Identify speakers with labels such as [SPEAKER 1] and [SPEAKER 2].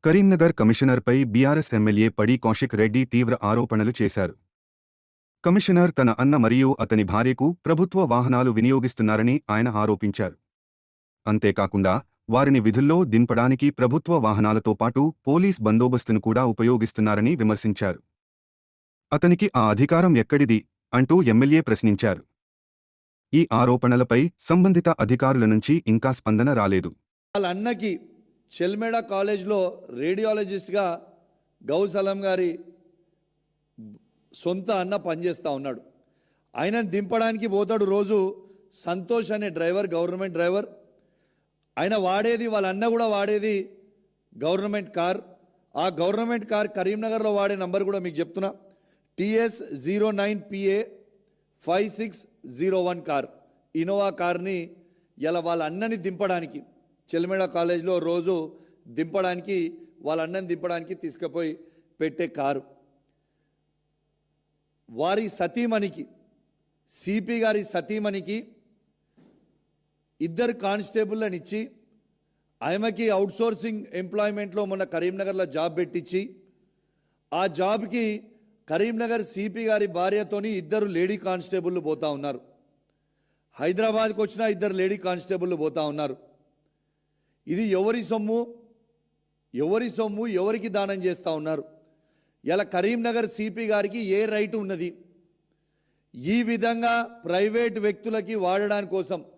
[SPEAKER 1] Karimnagar కమిషనర్పై BRS MLA పడి కౌశిక్ రెడ్డి తీవ్ర ఆరోపణలు చేశారు. కమిషనర్ తన అన్న మరియు అతని భార్యకు ప్రభుత్వ వాహనాలు వినియోగిస్తున్నారని ఆయన ఆరోపించారు. అంతేకాకుండా వారిని విధుల్లో దింపడానికి ప్రభుత్వ వాహనాలతో పాటు పోలీస్ బందోబస్తును కూడా ఉపయోగిస్తున్నారని విమర్శించారు. అతనికి ఆ అధికారం ఎక్కడిది అంటూ ఎమ్మెల్యే ప్రశ్నించారు. ఈ ఆరోపణలపై సంబంధిత అధికారుల నుంచి ఇంకా స్పందన రాలేదు.
[SPEAKER 2] వాళ్ళ అన్నకి చెల్మేడ కాలేజ్లో రేడియాలజిస్ట్గా గౌసలం గారి సొంత అన్న పనిచేస్తూ ఉన్నాడు. ఆయనను దింపడానికి పోతాడు రోజు. సంతోష్ అనే డ్రైవర్, గవర్నమెంట్ డ్రైవర్. ఆయన వాడేది, వాళ్ళ అన్న కూడా వాడేది గవర్నమెంట్ కార్. ఆ గవర్నమెంట్ కార్ కరీంనగర్లో వాడే నంబర్ కూడా మీకు చెప్తున్నా, TS09PA 5601 కార్, ఇన్నోవా కార్ని ఇలా వాళ్ళ అన్నని దింపడానికి చెల్మేడ కాలేజ్లో రోజు దింపడానికి, వాళ్ళ అన్నని దింపడానికి తీసుకుపోయి పెట్టే కారు. వారి సతీమణికి, సిపి గారి సతీమణికి ఇద్దరు కానిస్టేబుల్ని ఇచ్చి ఆమెకి అవుట్సోర్సింగ్ ఎంప్లాయ్మెంట్లో మొన్న కరీంనగర్లో జాబ్ పెట్టించి, ఆ జాబ్కి కరీంనగర్ సిపి గారి భార్యతోని ఇద్దరు లేడీ కానిస్టేబుళ్ళు పోతా ఉన్నారు. హైదరాబాద్కి వచ్చిన ఇద్దరు లేడీ కానిస్టేబుళ్ళు పోతా ఉన్నారు. ఇది ఎవరి సొమ్ము, ఎవరికి దానం చేస్తూ ఉన్నారు? ఇలా కరీంనగర్ సిపి గారికి ఏ రైట్ ఉన్నది ఈ విధంగా ప్రైవేట్ వ్యక్తులకి వాడడానికి కోసం